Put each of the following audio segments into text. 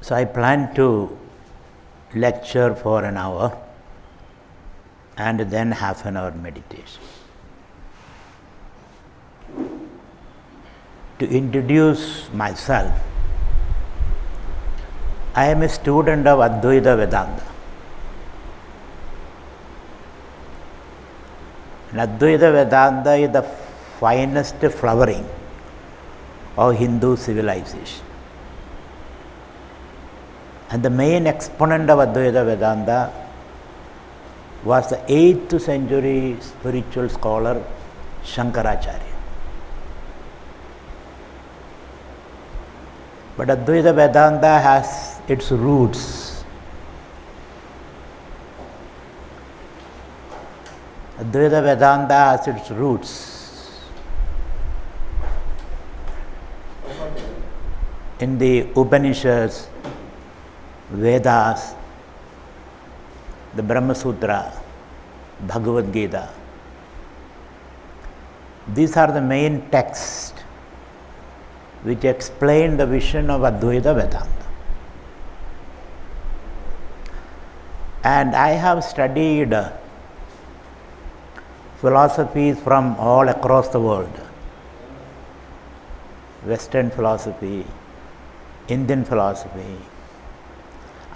So I plan to lecture for an hour and then half an hour meditation. To introduce myself, I am a student of Advaita Vedanta. And Advaita Vedanta is the finest flowering of Hindu civilization. And the main exponent of Advaita Vedanta was the 8th century spiritual scholar Shankaracharya. But Advaita Vedanta has its roots. Advaita Vedanta has its roots in the Upanishads, Vedas, the Brahma Sutra, Bhagavad Gita. These are the main texts which explain the vision of Advaita Vedanta. And I have studied philosophies from all across the world. Western philosophy, Indian philosophy,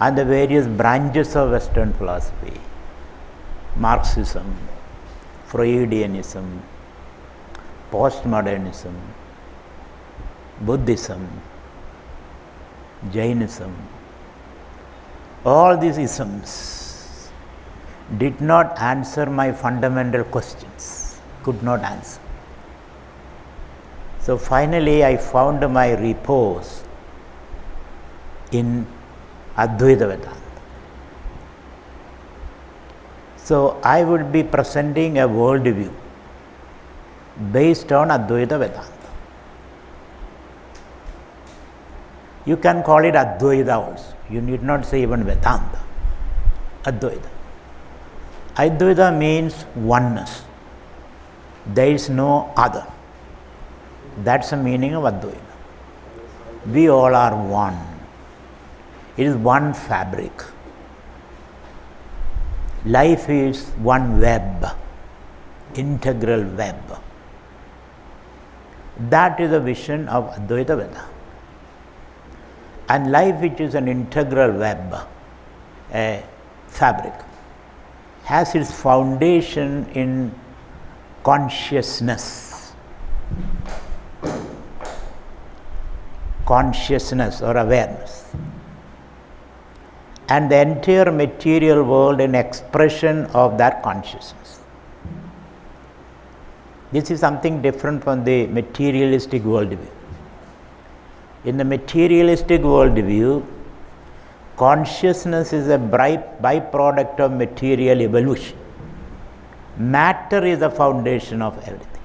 and the various branches of Western philosophy, Marxism, Freudianism, postmodernism, Buddhism, Jainism. All these isms did not answer my fundamental questions, could not answer. So finally I found my repose in Advaita Vedanta. So I would be presenting a worldview based on Advaita Vedanta. You can call it Advaita also. You need not say even Vedanta. Advaita. Advaita means oneness. There is no other. That's the meaning of Advaita. We all are one. It is one fabric. Life is one web, integral web. That is the vision of Advaita Vedanta. And life, which is an integral web, a fabric, has its foundation in consciousness. Consciousness or awareness. And the entire material world an expression of that consciousness. This is something different from the materialistic worldview. In the materialistic worldview, consciousness is a byproduct of material evolution. Matter is the foundation of everything.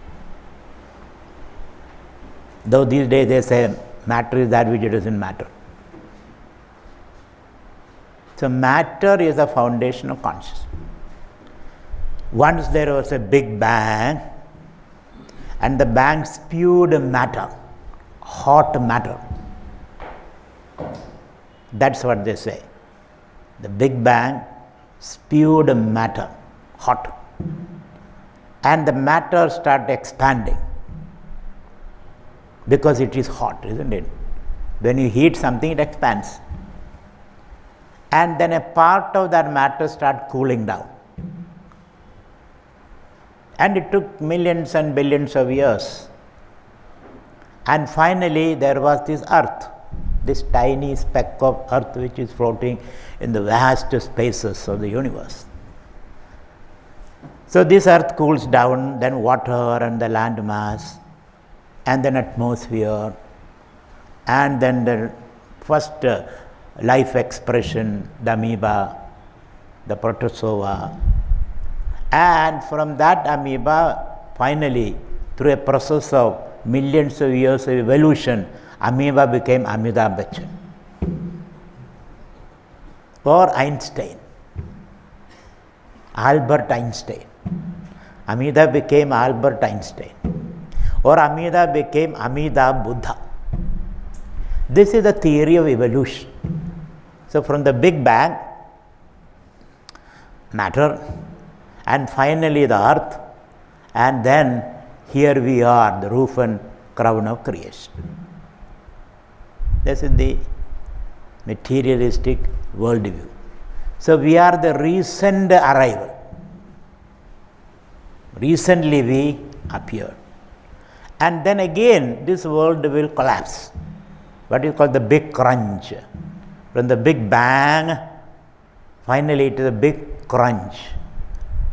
Though these days they say matter is that which doesn't matter. So matter is the foundation of consciousness. Once there was a big bang, and the bang spewed matter, hot matter. That's what they say. The Big Bang spewed matter, hot. And the matter started expanding because it is hot, isn't it? When you heat something, it expands. And then a part of that matter started cooling down. And it took millions and billions of years. And finally, there was this earth, this tiny speck of earth which is floating in the vast spaces of the universe. So this earth cools down, then water and the land mass, and then atmosphere, and then the first life expression, the amoeba, the protozoa, and from that amoeba, finally, through a process of millions of years of evolution, amoeba became Amitabh Bachchan or Einstein, Albert Einstein. Amoeba became Albert Einstein, or Amoeba became Amitabh Buddha. This is the theory of evolution. So from the Big Bang, matter, and finally the earth, and then here we are, the roof and crown of creation. This is the materialistic worldview. So we are the recent arrival. Recently we appeared. And then again this world will collapse. What is called the big crunch. From the Big Bang, finally to the big crunch.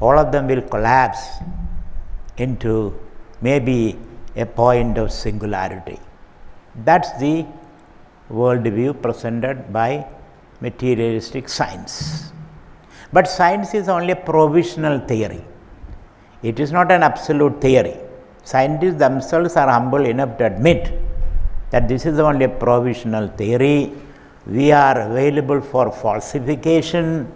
All of them will collapse into maybe a point of singularity. That's the worldview presented by materialistic science. But science is only a provisional theory. It is not an absolute theory. Scientists themselves are humble enough to admit that this is only a provisional theory. We are available for falsification.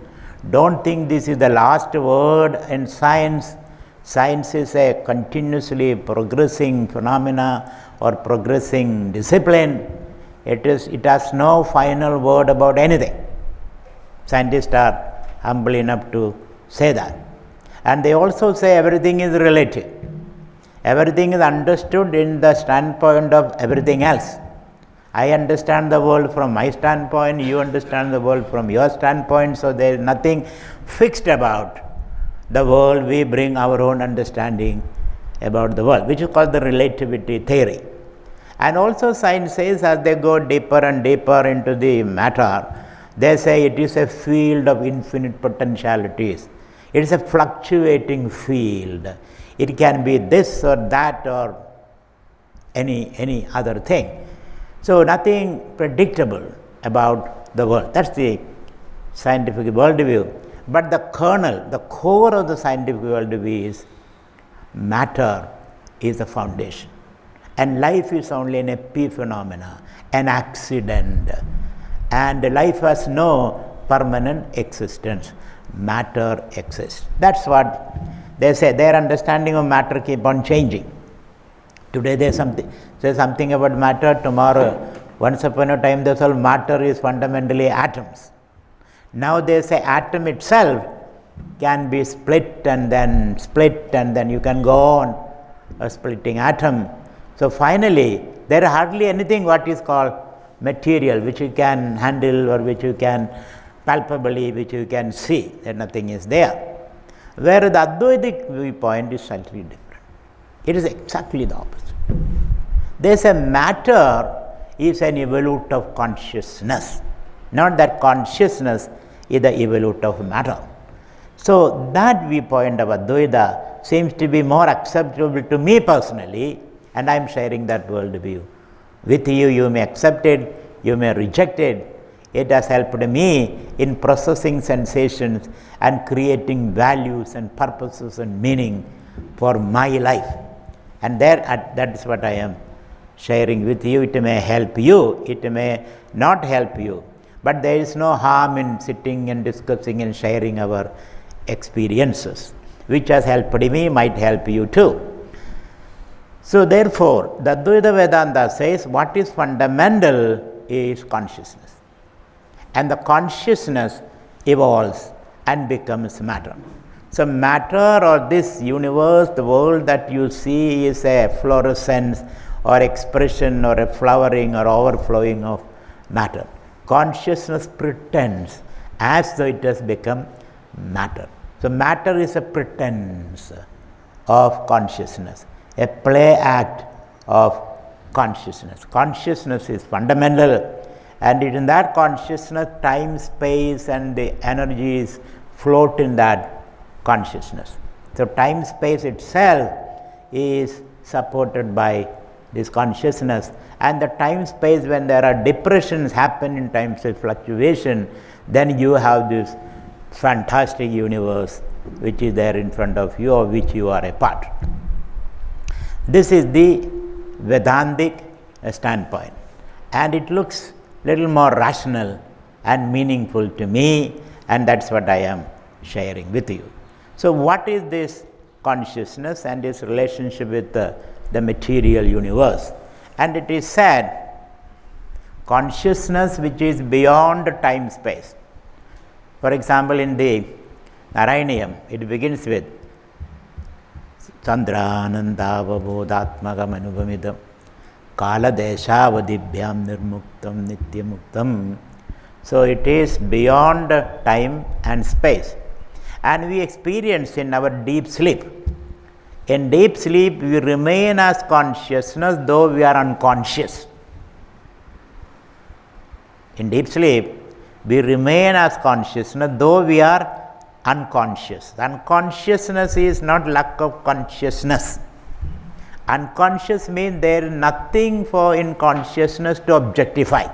Don't think this is the last word in science. Science is a continuously progressing phenomena or progressing discipline. It has no final word about anything. Scientists are humble enough to say that. And they also say everything is relative. Everything is understood in the standpoint of everything else. I understand the world from my standpoint, you understand the world from your standpoint, so there is nothing fixed about the world. We bring our own understanding about the world, which is called the relativity theory. And also science says as they go deeper and deeper into the matter, they say it is a field of infinite potentialities. It is a fluctuating field. It can be this or that or any other thing. So nothing predictable about the world. That's the scientific worldview. But the kernel, the core of the scientific worldview is matter is the foundation. And life is only an epiphenomena, an accident. And life has no permanent existence. Matter exists. That's what they say. Their understanding of matter keep on changing. Today they say something about matter, tomorrow, once upon a time they said matter is fundamentally atoms. Now they say atom itself can be split and then you can go on splitting atom. So finally there is hardly anything what is called material which you can handle or which you can palpably, which you can see, that nothing is there. Where the Advaitic viewpoint is slightly different. It is exactly the opposite. They say matter is an evolute of consciousness, not that consciousness is the evolute of matter. So that viewpoint of Advaita seems to be more acceptable to me personally, and I am sharing that worldview with you. You may accept it, you may reject it. It has helped me in processing sensations and creating values and purposes and meaning for my life. And that is what I am sharing with you. It may help you, it may not help you, but there is no harm in sitting and discussing and sharing our experiences. Which has helped me might help you too. So therefore, the Advaita Vedanta says what is fundamental is consciousness. And the consciousness evolves and becomes matter. So matter or this universe, the world that you see is a fluorescence or expression or a flowering or overflowing of matter. Consciousness pretends as though it has become matter. So matter is a pretense of consciousness, a play act of consciousness. Consciousness is fundamental, and in that consciousness, time, space and the energies float in that consciousness. So time, space itself is supported by this consciousness, and the time, space, when there are depressions happen in time, space fluctuation, then you have this fantastic universe which is there in front of you, of which you are a part. This is the Vedantic standpoint, and it looks little more rational and meaningful to me, and that's what I am sharing with you. So what is this consciousness and its relationship with the material universe? And it is said consciousness which is beyond time space. For example, in the Narayaniam, it begins with Chandranandavabodhatmagam anubhamidam Kaladeshavadibhyam nirmuktam nityamuktam. So it is beyond time and space, and we experience in our deep sleep. In deep sleep, we remain as consciousness though we are unconscious. In deep sleep, we remain as consciousness though we are unconscious. Unconsciousnness is not lack of consciousness. Unconscious means there is nothing for in consciousness to objectify,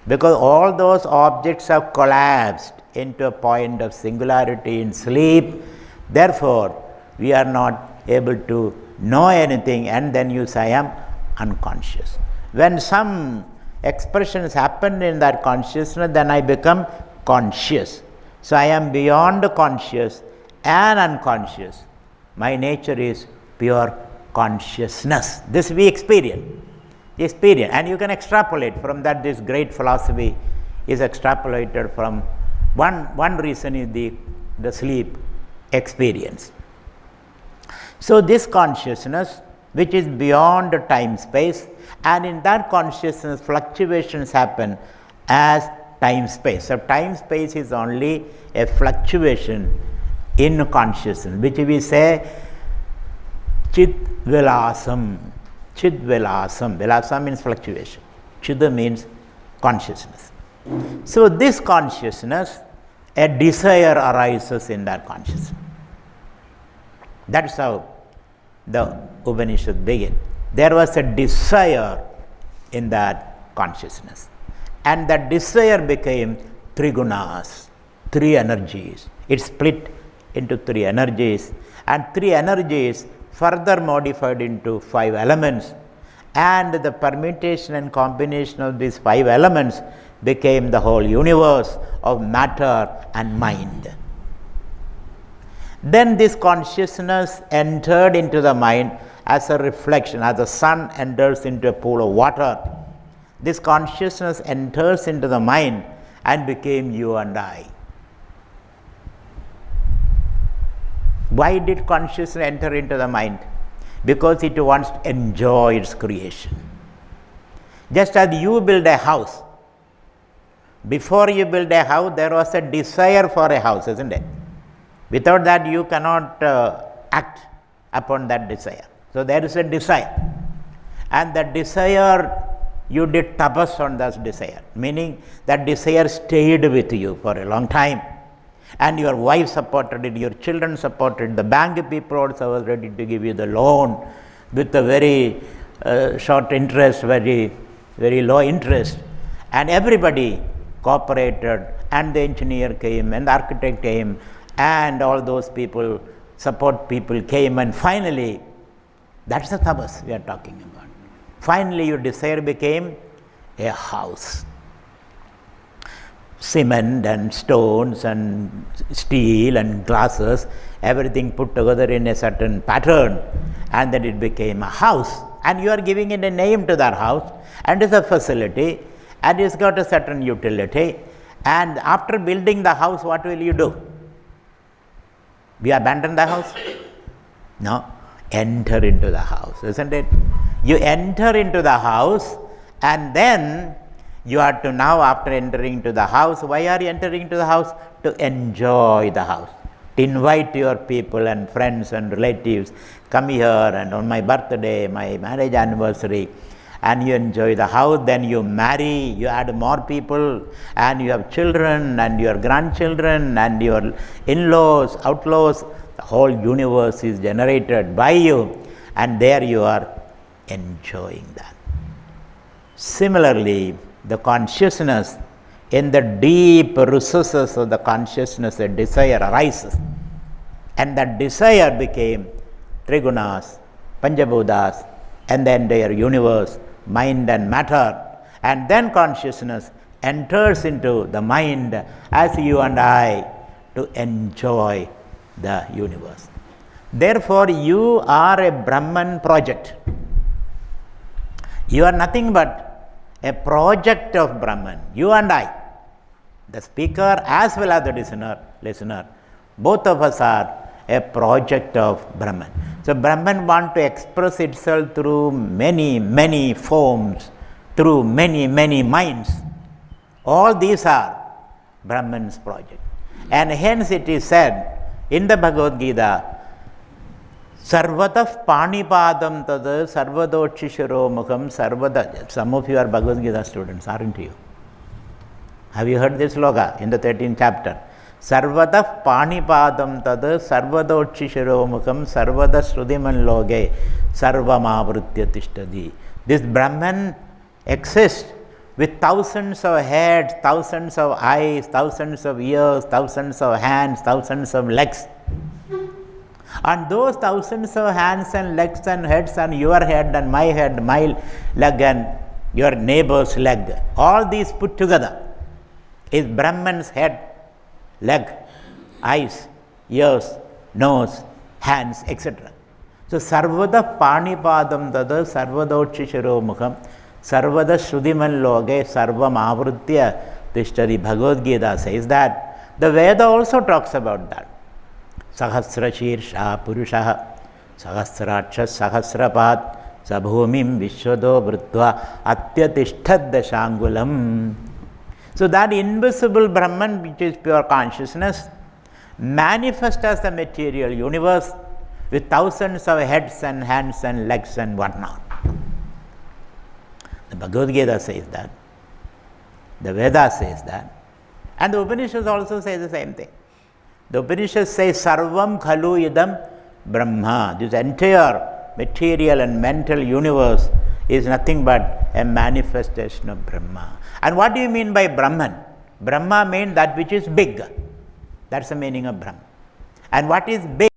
because all those objects have collapsed into a point of singularity in sleep. Therefore, we are not able to know anything, and then you say, I am unconscious. When some expressions happen in that consciousness, then I become conscious. So I am beyond conscious and unconscious. My nature is pure consciousness. This we experience, and you can extrapolate from that. This great philosophy is extrapolated from one reason is the sleep experience. So this consciousness which is beyond time space, and in that consciousness fluctuations happen as time space. So time space is only a fluctuation in consciousness, which we say chit vilasam. Chit vilasam. Vilasam means fluctuation. Chida means consciousness. So this consciousness, a desire arises in that consciousness. That's how the Upanishad begin. There was a desire in that consciousness, and that desire became three gunas, three energies. It split into three energies, and three energies further modified into 5 elements, and the permutation and combination of these 5 elements became the whole universe of matter and mind. Then this consciousness entered into the mind as a reflection, as the sun enters into a pool of water. This consciousness enters into the mind and became you and I. Why did consciousness enter into the mind? Because it wants to enjoy its creation. Just as you build a house, before you build a house, there was a desire for a house, isn't it? Without that, you cannot act upon that desire. So there is a desire, and that desire, you did tapas on that desire, meaning that desire stayed with you for a long time, and your wife supported it, your children supported it, the bank people also was ready to give you the loan with a very short interest, very low interest, and everybody cooperated, and the engineer came, and the architect came, and all those people, support people came, and finally, that's the tapas we are talking about. Finally, your desire became a house. Cement and stones and steel and glasses, everything put together in a certain pattern, and then it became a house. And you are giving it a name to that house, and it's a facility, and it's got a certain utility. And after building the house, what will you do? We abandon the house? No. Enter into the house, isn't it? You enter into the house, and then you are to now, after entering into the house, why are you entering into the house? To enjoy the house, to invite your people and friends and relatives, come here, and on my birthday, my marriage anniversary, and you enjoy the house. Then you marry, you add more people, and you have children and your grandchildren and your in-laws, outlaws. The whole universe is generated by you, and there you are enjoying that. Similarly, the consciousness, in the deep recesses of the consciousness, a desire arises, and that desire became Trigunas, Panjabhutas, and the entire universe, mind and matter. And then consciousness enters into the mind as you and I to enjoy the universe. Therefore, you are a Brahman project. You are nothing but a project of Brahman. You and I, the speaker as well as the listener, both of us are a project of Brahman. So Brahman wants to express itself through many, many forms, through many, many minds. All these are Brahman's project. And hence it is said in the Bhagavad Gita, Sarvatah Panipadam Tad Sarvadochisharo Mukham Sarvada. Some of you are Bhagavad Gita students, aren't you? Have you heard this sloka in the 13th chapter? Sarvatah Panipadam Tad Sarvadochisharo Mukham Sarvada Srudiman Loge Sarvamavritya Tishtadi. This Brahman exists with thousands of heads, thousands of eyes, thousands of ears, thousands of hands, thousands of legs. And those thousands of hands and legs and heads and your head and my leg and your neighbor's leg, all these put together is Brahman's head, leg, eyes, ears, nose, hands, etc. So Sarvada Panipadam Tada Sarvadochisharo Mukham Sarvada Srudiman Loge Sarvam Avritya Tishtari. Bhagavad Gita says that. The Veda also talks about that. Sahasra Shirsha Purushaha Sahasraksha Sahasrapat Sabhumim Vishwado Vrutva Atyatishthad Dashangulam. So that invisible Brahman, which is pure consciousness, manifests as the material universe with thousands of heads and hands and legs and whatnot. The Bhagavad Gita says that. The Veda says that. And the Upanishads also say the same thing. The Upanishads say Sarvam Khalu Idam Brahma. This entire material and mental universe is nothing but a manifestation of Brahma. And what do you mean by Brahman? Brahma means that which is big. That's the meaning of Brahman. And what is big?